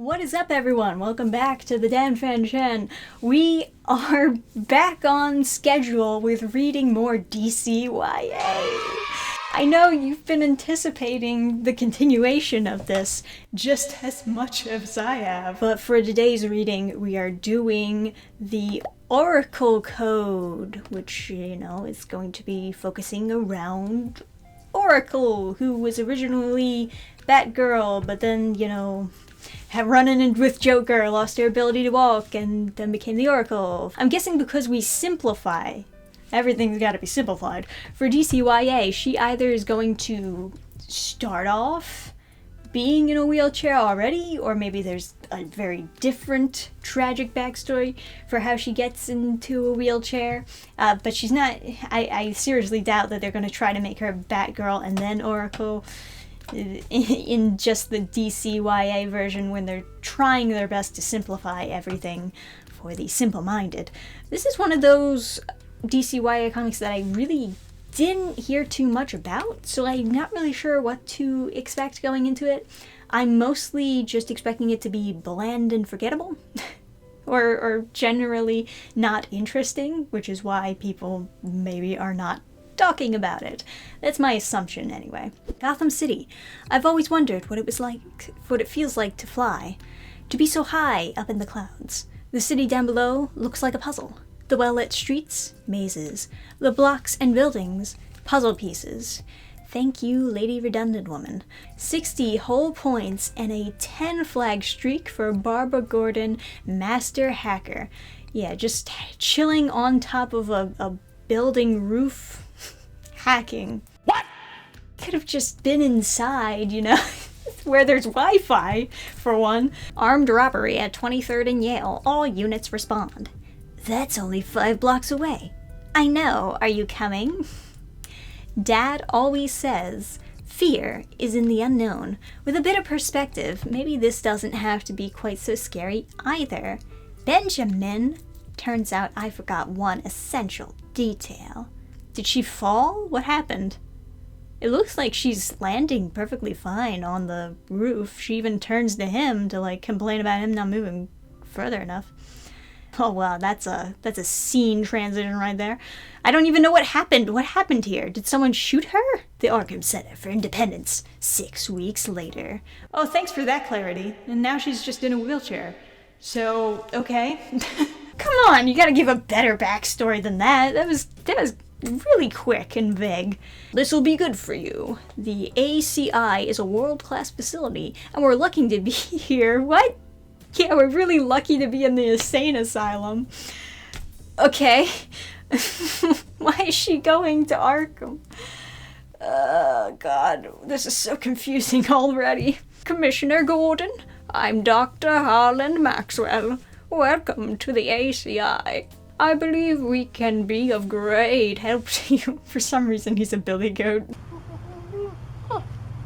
What is up, everyone? Welcome back to the dannphan. We are back on schedule with reading more DCYA. I know you've been anticipating the continuation of this just as much as I have, but for today's reading we are doing the Oracle Code, which, is going to be focusing around Oracle, who was originally Batgirl, but then, had run in with Joker, lost her ability to walk, and then became the Oracle. I'm guessing because we simplify, everything's gotta be simplified. For DCYA, she either is going to start off being in a wheelchair already, or maybe there's a very different tragic backstory for how she gets into a wheelchair. But she's not, I seriously doubt that they're gonna try to make her Batgirl and then Oracle in just the DCYA version when they're trying their best to simplify everything for the simple-minded. This is one of those DCYA comics that I really didn't hear too much about, so I'm not really sure what to expect going into it. I'm mostly just expecting it to be bland and forgettable, or generally not interesting, which is why people maybe are not talking about it. That's my assumption anyway. Gotham City. I've always wondered what it feels like to fly, to be so high up in the clouds. The city down below looks like a puzzle. The well-lit streets, mazes. The blocks and buildings, puzzle pieces. Thank you, Lady Redundant Woman. 60 whole points and a 10 flag streak for Barbara Gordon, Master Hacker. Yeah, just chilling on top of a building roof, hacking. What? Could have just been inside, where there's Wi-Fi, for one. Armed robbery at 23rd and Yale. All units respond. That's only 5 blocks away. I know. Are you coming? Dad always says, fear is in the unknown. With a bit of perspective, maybe this doesn't have to be quite so scary either. Benjamin. Turns out I forgot one essential detail. Did she fall? What happened? It looks like she's landing perfectly fine on the roof. She even turns to him to complain about him not moving further enough. Oh wow, that's a scene transition right there. I don't even know what happened. What happened here? Did someone shoot her? The Arkham Center for Independence, 6 weeks later. Oh, thanks for that clarity. And now she's just in a wheelchair. So, okay. Come on, you gotta give a better backstory than that. That was really quick and vague. This'll be good for you. The ACI is a world-class facility, and we're lucky to be here. What? Yeah, we're really lucky to be in the insane asylum. Okay. Why is she going to Arkham? God, this is so confusing already. Commissioner Gordon, I'm Dr. Harland Maxwell. Welcome to the ACI. I believe we can be of great help to you. For some reason, he's a billy goat.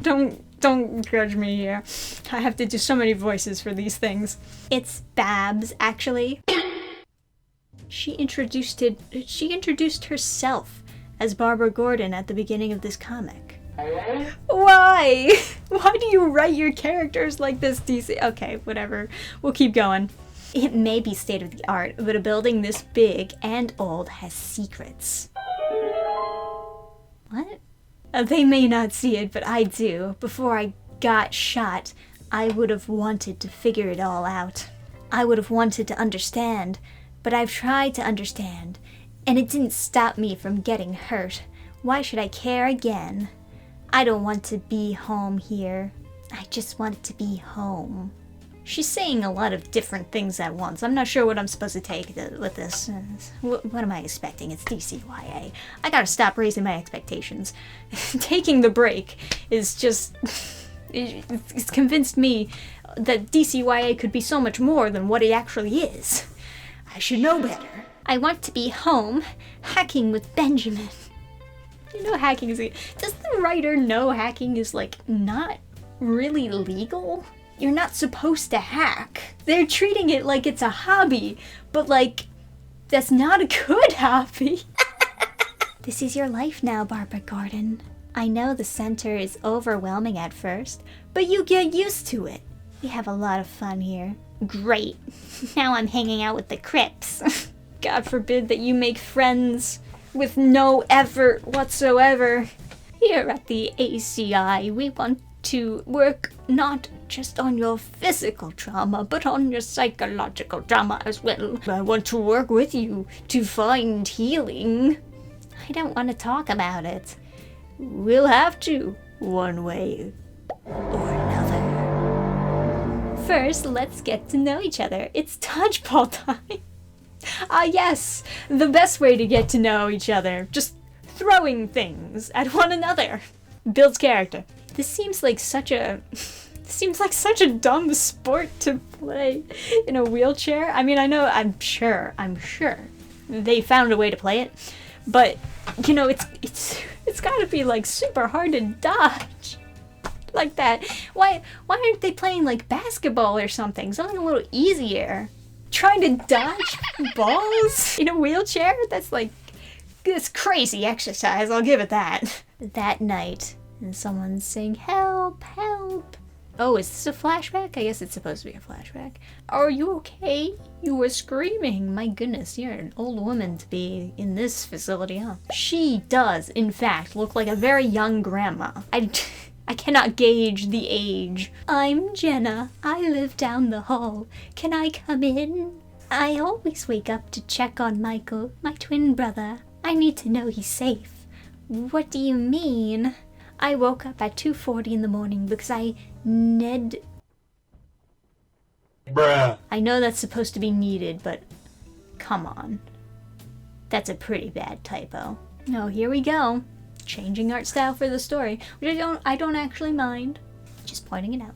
Don't judge me here. I have to do so many voices for these things. It's Babs, actually. She introduced herself as Barbara Gordon at the beginning of this comic. Why? Why do you write your characters like this, DC? Okay, whatever. We'll keep going. It may be state-of-the-art, but a building this big and old has secrets. What? They may not see it, but I do. Before I got shot, I would have wanted to figure it all out. I would have wanted to understand, but I've tried to understand, and it didn't stop me from getting hurt. Why should I care again? I don't want to be home here. I just want to be home. She's saying a lot of different things at once. I'm not sure what I'm supposed to take with this. What am I expecting? It's DCYA. I gotta stop raising my expectations. Taking the break is just... It's convinced me that DCYA could be so much more than what it actually is. I should know better. I want to be home, hacking with Benjamin. Hacking is... Does the writer know hacking is, not really legal? You're not supposed to hack. They're treating it like it's a hobby, but that's not a good hobby. This is your life now, Barbara Gordon. I know the center is overwhelming at first, but you get used to it. We have a lot of fun here. Great. Now I'm hanging out with the Crips. God forbid that you make friends with no effort whatsoever. Here at the ACI, we want to work not just on your physical trauma, but on your psychological trauma as well. I want to work with you to find healing. I don't want to talk about it. We'll have to, one way or another. First, let's get to know each other. It's dodgeball time. Yes, the best way to get to know each other. Just throwing things at one another. Builds character. This seems like such a dumb sport to play in a wheelchair. I mean, I'm sure they found a way to play it, but you know, it's got to be like super hard to dodge like that. Why aren't they playing like basketball or something? Something a little easier. Trying to dodge balls in a wheelchair? That's crazy exercise, I'll give it that. That night, and someone's saying, "Help, help." Oh, is this a flashback? I guess it's supposed to be a flashback. Are you okay? You were screaming. My goodness, you're an old woman to be in this facility, huh? She does, in fact, look like a very young grandma. I cannot gauge the age. "I'm Jenna. I live down the hall. Can I come in? I always wake up to check on Michael, my twin brother. I need to know he's safe." "What do you mean?" "I woke up at 2:40 in the morning because Bruh. I know that's supposed to be needed, but come on. That's a pretty bad typo. Oh, here we go. Changing art style for the story, which I don't actually mind. Just pointing it out.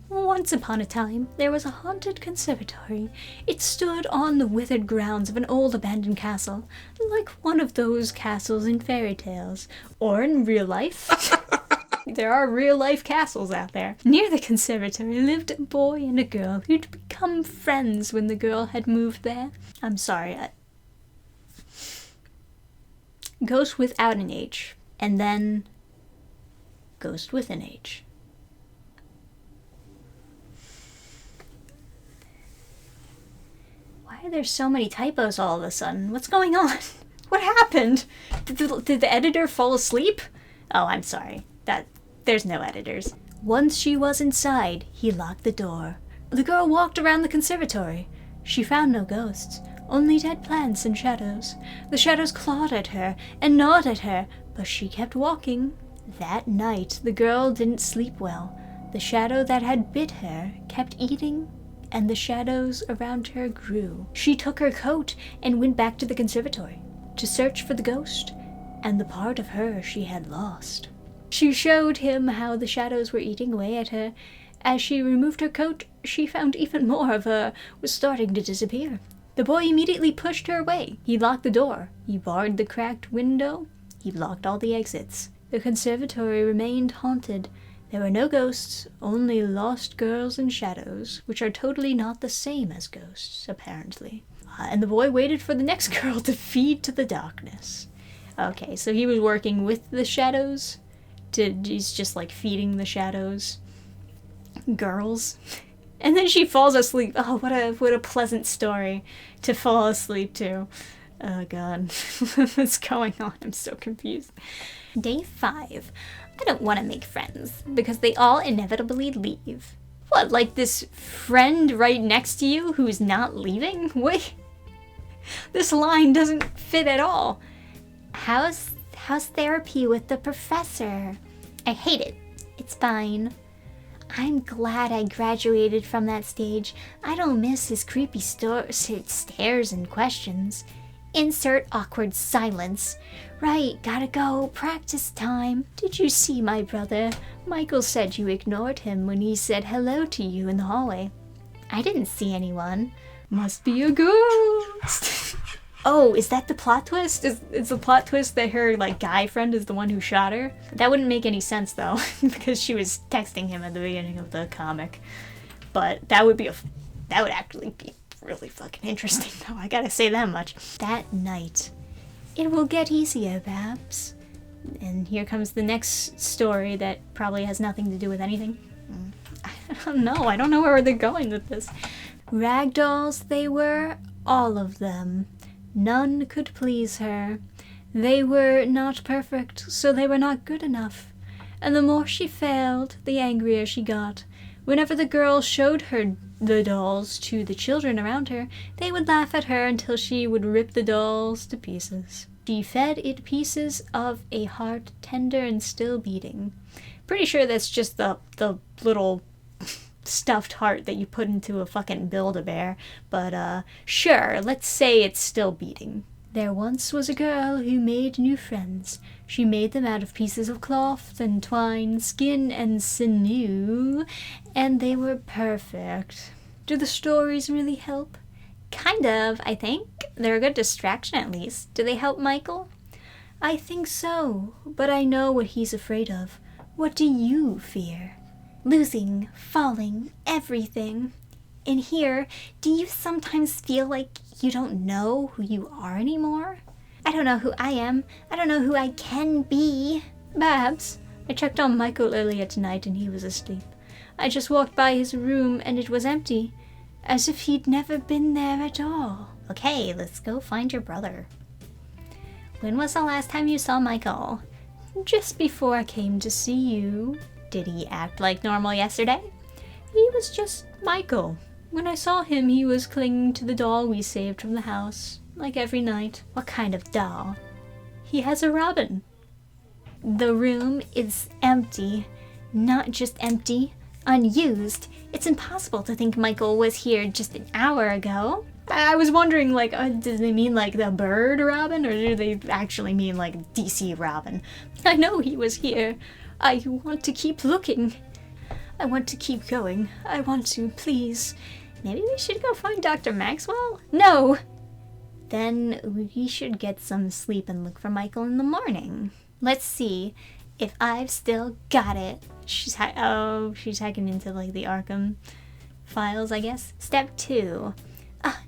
Once upon a time, there was a haunted conservatory. It stood on the withered grounds of an old abandoned castle, like one of those castles in fairy tales, or in real life. There are real-life castles out there. Near the conservatory lived a boy and a girl who'd become friends when the girl had moved there. I'm sorry, Ghost without an H, and then Ghost with an H. Why are there so many typos all of a sudden? What's going on? What happened? Did the editor fall asleep? Oh, I'm sorry. There's no editors. Once she was inside, he locked the door. The girl walked around the conservatory. She found no ghosts, only dead plants and shadows. The shadows clawed at her and gnawed at her, but she kept walking. That night, the girl didn't sleep well. The shadow that had bit her kept eating, and the shadows around her grew. She took her coat and went back to the conservatory to search for the ghost and the part of her she had lost. She showed him how the shadows were eating away at her. As she removed her coat, she found even more of her was starting to disappear. The boy immediately pushed her away. He locked the door. He barred the cracked window. He blocked all the exits. The conservatory remained haunted. There were no ghosts, only lost girls and shadows, which are totally not the same as ghosts, apparently. And the boy waited for the next girl to feed to the darkness. Okay, so he was working with the shadows. He's just like feeding the shadows girls, and then she falls asleep. Oh, what a pleasant story to fall asleep to. Oh god. What's going on? I'm so confused. Day 5. I don't want to make friends because they all inevitably leave. What, like this friend right next to you who's not leaving? Wait, this line doesn't fit at all. How's therapy with the professor? I hate it. It's fine. I'm glad I graduated from that stage. I don't miss his creepy stares and questions. Insert awkward silence. Right, gotta go. Practice time. Did you see my brother? Michael said you ignored him when he said hello to you in the hallway. I didn't see anyone. Must be a ghost. Oh, is that the plot twist? Is the plot twist that her like guy friend is the one who shot her? That wouldn't make any sense though, because she was texting him at the beginning of the comic. But that would actually be really fucking interesting though, I gotta say that much. That night, it will get easier, Babs. And here comes the next story that probably has nothing to do with anything. I don't know. I don't know where they're going with this. Ragdolls they were, all of them. None could please her. They were not perfect, so they were not good enough. And the more she failed, the angrier she got. Whenever the girl showed her the dolls to the children around her, they would laugh at her until she would rip the dolls to pieces. She fed it pieces of a heart tender and still beating. Pretty sure that's just the little stuffed heart that you put into a fucking Build-A-Bear, but sure, let's say it's still beating. There once was a girl who made new friends. She made them out of pieces of cloth and twine, skin and sinew, and they were perfect. Do the stories really help? Kind of, I think. They're a good distraction at least. Do they help Michael? I think so, but I know what he's afraid of. What do you fear? Losing, falling, everything. In here, do you sometimes feel like you don't know who you are anymore? I don't know who I am. I don't know who I can be. Babs, I checked on Michael earlier tonight and he was asleep. I just walked by his room and it was empty, as if he'd never been there at all. Okay, let's go find your brother. When was the last time you saw Michael? Just before I came to see you. Did he act like normal yesterday? He was just Michael. When I saw him, he was clinging to the doll we saved from the house, like every night. What kind of doll? He has a robin. The room is empty. Not just empty, unused. It's impossible to think Michael was here just an hour ago. I was wondering, like, did they mean like the bird Robin, or do they actually mean like DC Robin? I know he was here. I want to keep looking. I want to keep going. I want to, please. Maybe we should go find Dr. Maxwell? No! Then we should get some sleep and look for Michael in the morning. Let's see if I've still got it. She's hacking into like the Arkham files, I guess. Step 2.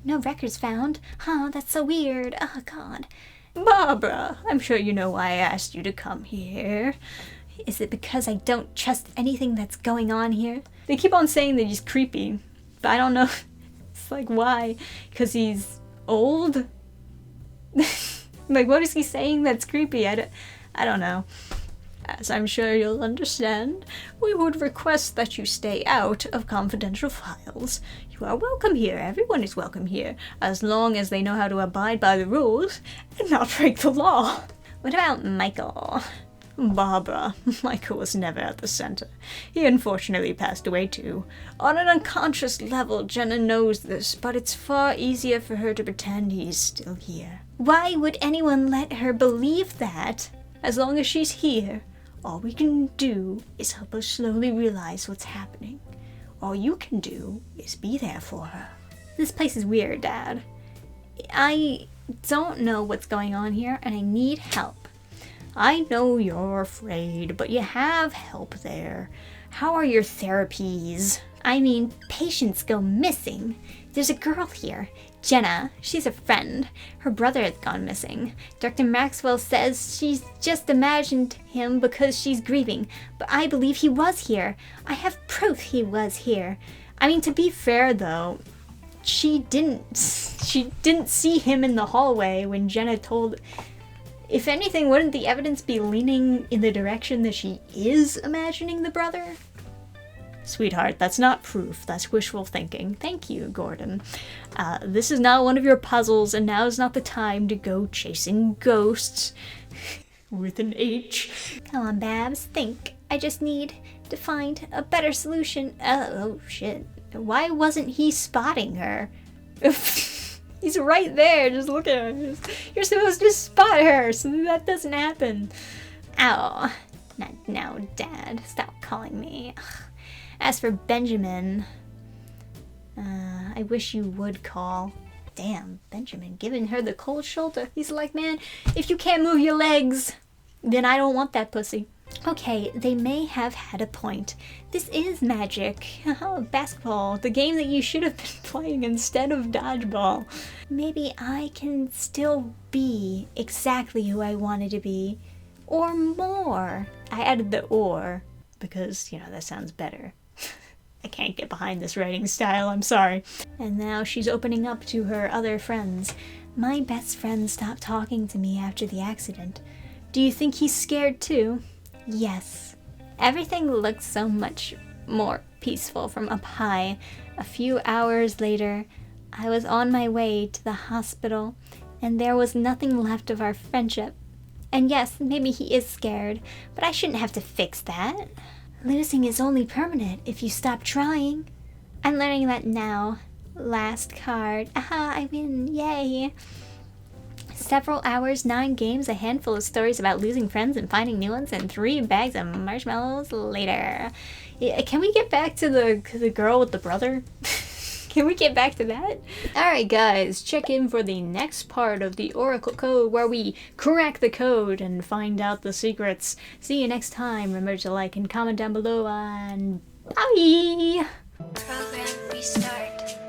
No records found. Huh, that's so weird. Oh, God. Barbara, I'm sure you know why I asked you to come here. Is it because I don't trust anything that's going on here? They keep on saying that he's creepy, but I don't know. It's like, why? Because he's old? Like, what is he saying that's creepy? I don't know. As I'm sure you'll understand, we would request that you stay out of confidential files. You are welcome here. Everyone is welcome here, as long as they know how to abide by the rules and not break the law. What about Michael? Barbara, Michael was never at the center. He unfortunately passed away too. On an unconscious level, Jenna knows this, but it's far easier for her to pretend he's still here. Why would anyone let her believe that? As long as she's here, all we can do is help her slowly realize what's happening. All you can do is be there for her. This place is weird, Dad. I don't know what's going on here, and I need help. I know you're afraid, but you have help there. How are your therapies? I mean, patients go missing. There's a girl here, Jenna. She's a friend. Her brother has gone missing. Dr. Maxwell says she's just imagined him because she's grieving, but I believe he was here. I have proof he was here. I mean, to be fair though, she didn't see him in the hallway when Jenna told. If anything, wouldn't the evidence be leaning in the direction that she is imagining the brother? Sweetheart, that's not proof. That's wishful thinking. Thank you, Gordon. This is not one of your puzzles, and now is not the time to go chasing ghosts. With an H. Come on, Babs, think. I just need to find a better solution. Oh, shit. Why wasn't he spotting her? He's right there, just look at her. You're supposed to spot her, so that doesn't happen. Ow. Not now, Dad. Stop calling me. Ugh. As for Benjamin, I wish you would call. Damn, Benjamin giving her the cold shoulder. He's like, man, if you can't move your legs, then I don't want that pussy. Okay, they may have had a point. This is magic. Basketball, the game that you should have been playing instead of dodgeball. Maybe I can still be exactly who I wanted to be. Or more. I added the or because, that sounds better. I can't get behind this writing style, I'm sorry. And now she's opening up to her other friends. My best friend stopped talking to me after the accident. Do you think he's scared too? Yes. Everything looked so much more peaceful from up high. A few hours later, I was on my way to the hospital, and there was nothing left of our friendship. And yes, maybe he is scared, but I shouldn't have to fix that. Losing is only permanent if you stop trying. I'm learning that now. Last card. Aha, I win. Yay. Several hours, 9 games, a handful of stories about losing friends and finding new ones, and 3 bags of marshmallows later. Yeah, can we get back to the girl with the brother? Can we get back to that? Alright guys, check in for the next part of the Oracle Code where we crack the code and find out the secrets. See you next time. Remember to like and comment down below, and bye! Program restart.